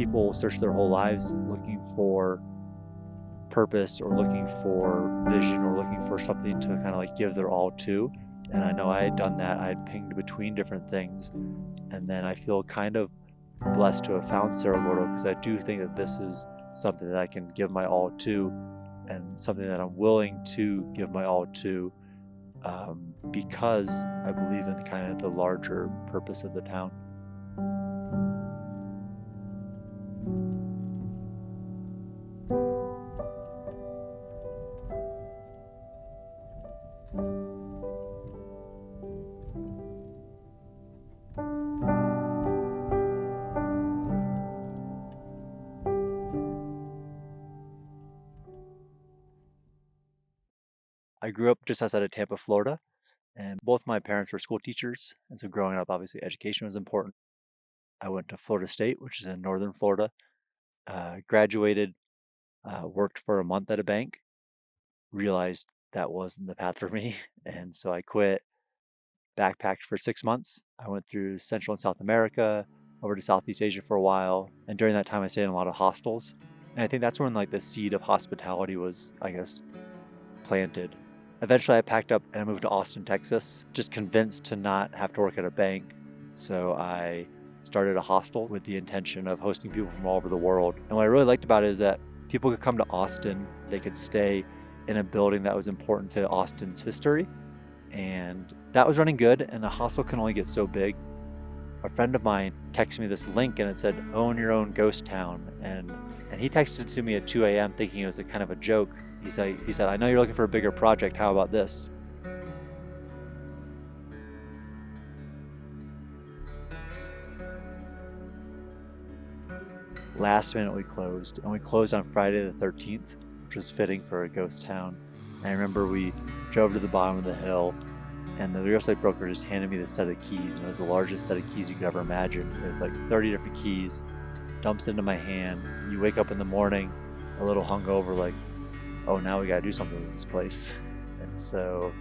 people search their whole lives looking for purpose or looking for vision or looking for something to kind of like give their all to. And I know I had done that. I had pinged between different things. And then I feel kind of blessed to have found Cerro Gordo, because I do think that this is something that I can give my all to, and something that I'm willing to give my all to, because I believe in kind of the larger purpose of the town. I grew up just outside of Tampa, Florida, and both my parents were school teachers. And so growing up, obviously, education was important. I went to Florida State, which is in northern Florida, graduated, worked for a month at a bank, realized that wasn't the path for me. And so I quit, backpacked for 6 months. I went through Central and South America, over to Southeast Asia for a while. And during that time, I stayed in a lot of hostels. And I think that's when like the seed of hospitality was, I guess, planted. Eventually, I packed up and I moved to Austin, Texas, just convinced to not have to work at a bank. So I started a hostel with the intention of hosting people from all over the world. And what I really liked about it is that people could come to Austin, they could stay in a building that was important to Austin's history. And that was running good, and a hostel can only get so big. A friend of mine texted me this link and it said, "Own your own ghost town." And he texted it to me at 2 a.m. thinking it was a kind of a joke. He said, "I know you're looking for a bigger project. How about this?" Last minute we closed, and we closed on Friday the 13th, which was fitting for a ghost town. And I remember we drove to the bottom of the hill, and the real estate broker just handed me this set of keys, and it was the largest set of keys you could ever imagine. It was like 30 different keys, dumps into my hand. You wake up in the morning a little hungover, like, oh, now we gotta do something with this place. And so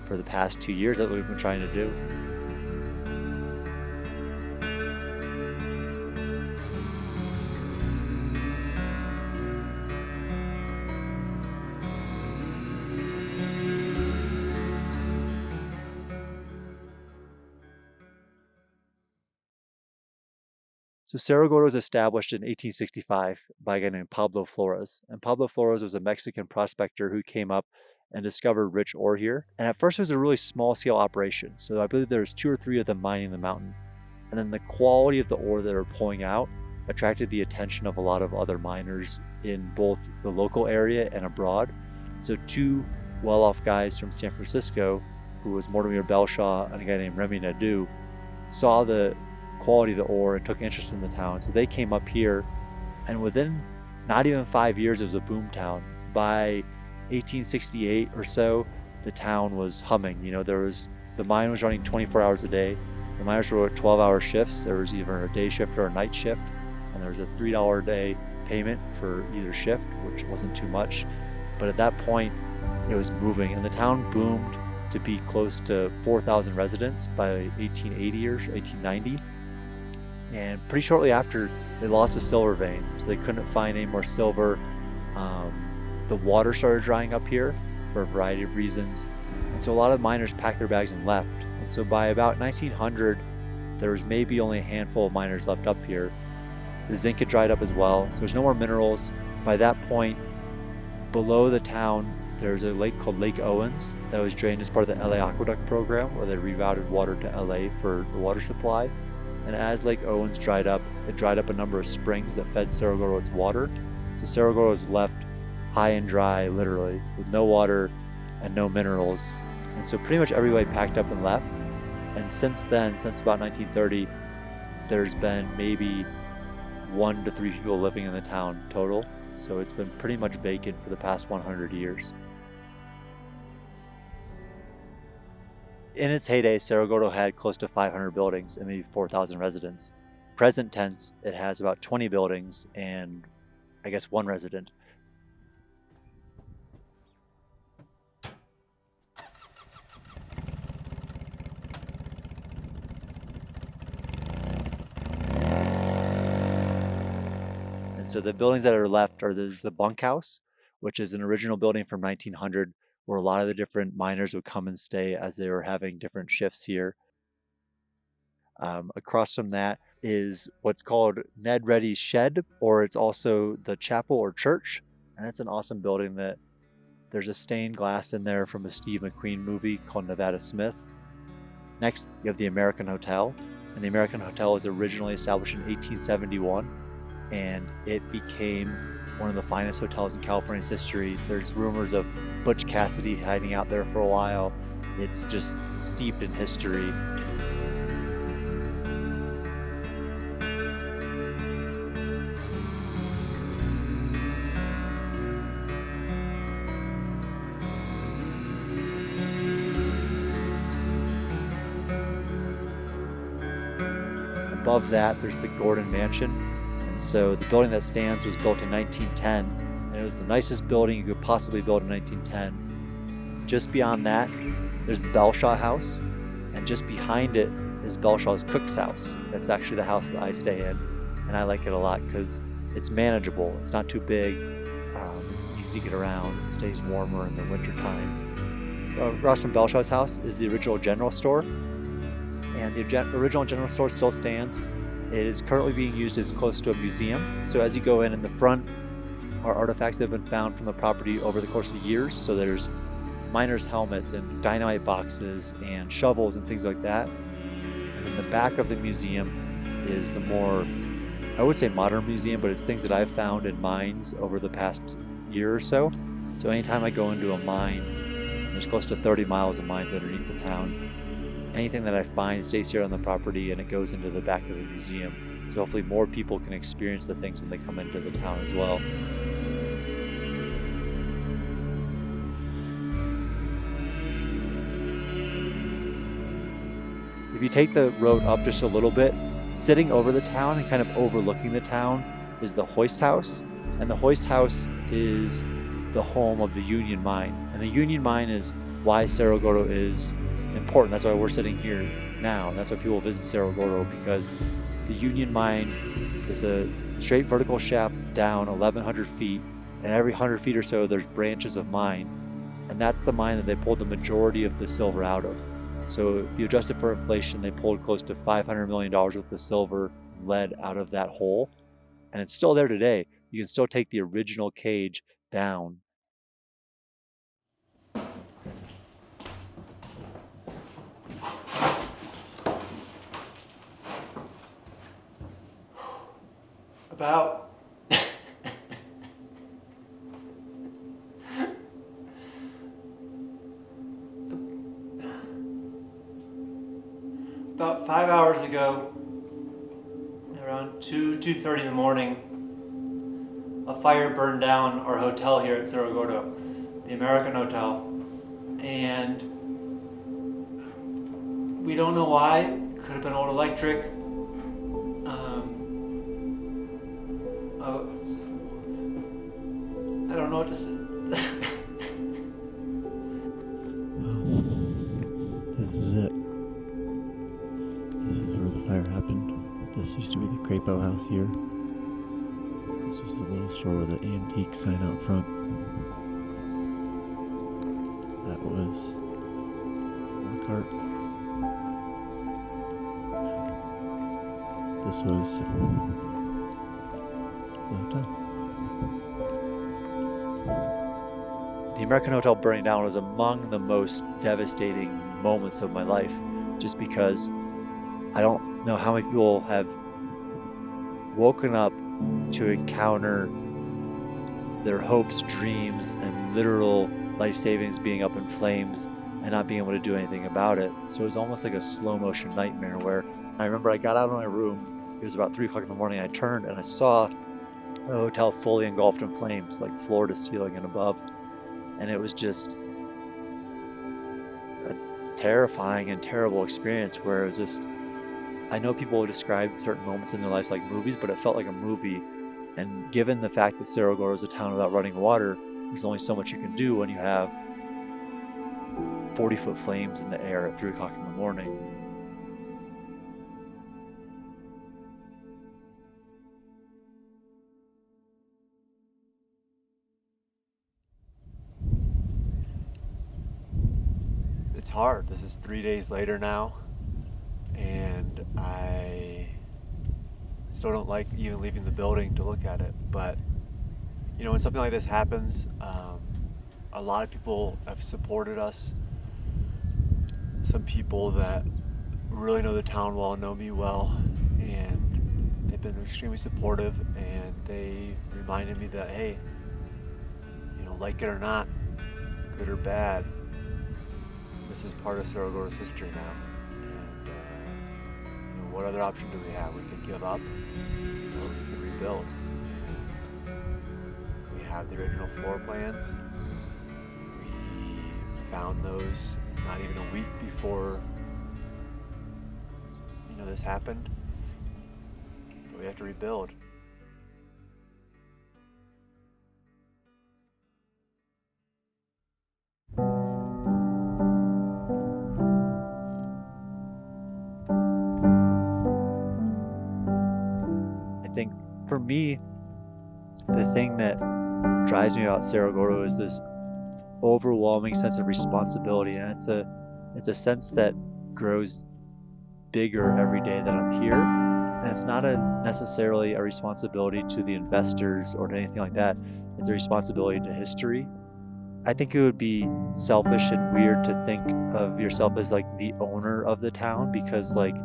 for the past 2 years, that's what we've been trying to do. So Cerro Gordo was established in 1865 by a guy named Pablo Flores. And Pablo Flores was a Mexican prospector who came up and discovered rich ore here. And at first it was a really small scale operation. So I believe there was 2 or 3 of them mining the mountain. And then the quality of the ore that they were pulling out attracted the attention of a lot of other miners in both the local area and abroad. So 2 well-off guys from San Francisco, who was Mortimer Belshaw and a guy named Remy Nadeau, saw the quality of the ore and took interest in the town. So they came up here, and within not even 5 years, it was a boom town. By 1868 or so, the town was humming. You know, the mine was running 24 hours a day. The miners were at 12-hour shifts. There was either a day shift or a night shift, and there was a $3 a day payment for either shift, which wasn't too much. But at that point, it was moving, and the town boomed to be close to 4,000 residents by 1880 or 1890. And pretty shortly after, they lost the silver vein, so they couldn't find any more silver. The water started drying up here for a variety of reasons, and so a lot of miners packed their bags and left. And so by about 1900, there was maybe only a handful of miners left up here. The zinc had dried up as well, so there's no more minerals. By that point, below the town, there's a lake called Lake Owens that was drained as part of the LA Aqueduct program, where they rerouted water to LA for the water supply. And as Lake Owens dried up, it dried up a number of springs that fed Cerro Gordo its water. So Cerro Gordo was left high and dry, literally, with no water and no minerals. And so pretty much everybody packed up and left. And since then, since about 1930, there's been maybe 1 to 3 people living in the town total. So it's been pretty much vacant for the past 100 years. In its heyday, Cerro Gordo had close to 500 buildings and maybe 4,000 residents. Present tense, it has about 20 buildings and I guess 1 resident. So the buildings that are left are there's the bunkhouse, which is an original building from 1900 where a lot of the different miners would come and stay as they were having different shifts here. Across from that is what's called Ned Reddy's Shed, or it's also the chapel or church. And it's an awesome building that there's a stained glass in there from a Steve McQueen movie called Nevada Smith. Next, you have the American Hotel. And the American Hotel was originally established in 1871, and it became one of the finest hotels in California's history. There's rumors of Butch Cassidy hiding out there for a while. It's just steeped in history. Above that, there's the Gordon Mansion. And so the building that stands was built in 1910, and it was the nicest building you could possibly build in 1910. Just beyond that, there's the Belshaw House, and just behind it is Belshaw's cook's house. That's actually the house that I stay in, and I like it a lot because it's manageable. It's not too big. It's easy to get around. It stays warmer in the wintertime. Across from Belshaw's house is the original general store, and the original general store still stands. It is currently being used as close to a museum. So as you go in the front are artifacts that have been found from the property over the course of years. So there's miners' helmets and dynamite boxes and shovels and things like that. And in the back of the museum is the more, I would say modern museum, but it's things that I've found in mines over the past year or so. So anytime I go into a mine, there's close to 30 miles of mines underneath the town. Anything that I find stays here on the property and it goes into the back of the museum. So hopefully more people can experience the things when they come into the town as well. If you take the road up just a little bit, sitting over the town and kind of overlooking the town is the Hoist House. And the Hoist House is the home of the Union Mine. And the Union Mine is why Cerro Gordo is important. That's why we're sitting here now. That's why people visit Cerro Gordo, because the Union Mine is a straight vertical shaft down 1,100 feet, and every 100 feet or so there's branches of mine, and that's the mine that they pulled the majority of the silver out of. So if you adjust it for inflation, they pulled close to $500 million worth of silver and lead out of that hole, and it's still there today. You can still take the original cage down. About about 5 hours ago, around 2:30 in the morning, a fire burned down our hotel here at Cerro Gordo, the American Hotel, and we don't know why. It could have been old electric. I don't know what to say. This is it. This is where the fire happened. This used to be the Crapo house here. This was the little store with the antique sign out front. That was the cart. This was the hotel. The American Hotel burning down was among the most devastating moments of my life, just because I don't know how many people have woken up to encounter their hopes, dreams, and literal life savings being up in flames and not being able to do anything about it. So it was almost like a slow motion nightmare where I remember I got out of my room, it was about 3 o'clock in the morning, I turned and I saw the hotel fully engulfed in flames, like floor to ceiling and above. And it was just a terrifying and terrible experience where it was just, I know people describe certain moments in their lives like movies, but it felt like a movie. And given the fact that Cerro Gordo is a town without running water, there's only so much you can do when you have 40-foot flames in the air at 3 o'clock in the morning. It's hard. This is 3 days later now, and I still don't like even leaving the building to look at it. But when something like this happens, a lot of people have supported us. Some people that really know the town well, know me well, and they've been extremely supportive, and they reminded me that, hey, like it or not, good or bad, this is part of Cerro Gordo's history now. And what other option do we have? We could give up, or we could rebuild. We have the original floor plans. We found those not even a week before this happened. But we have to rebuild. I think for me, the thing that drives me about Cerro Gordo is this overwhelming sense of responsibility, and it's a sense that grows bigger every day that I'm here. And it's not necessarily a responsibility to the investors or to anything like that. It's a responsibility to history. I think it would be selfish and weird to think of yourself as like the owner of the town, because like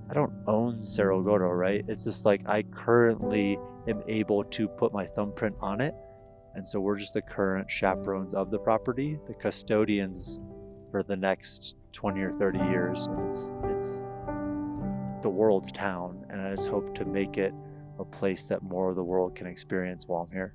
I don't own Cerro Gordo, right? It's just like I currently am able to put my thumbprint on it. And so we're just the current chaperones of the property, the custodians for the next 20 or 30 years. And it's the world's town, and I just hope to make it a place that more of the world can experience while I'm here.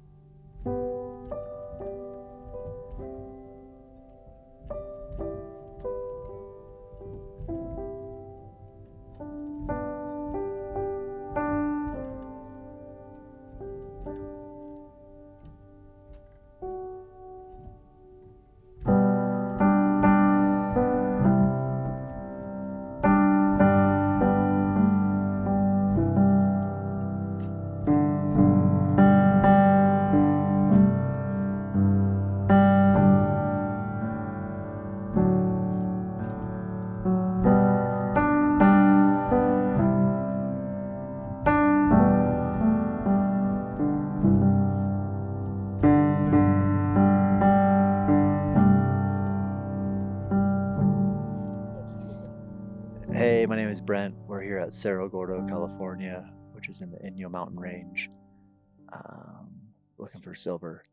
Hey, my name is Brent. We're here at Cerro Gordo, California, which is in the Inyo Mountain Range, looking for silver.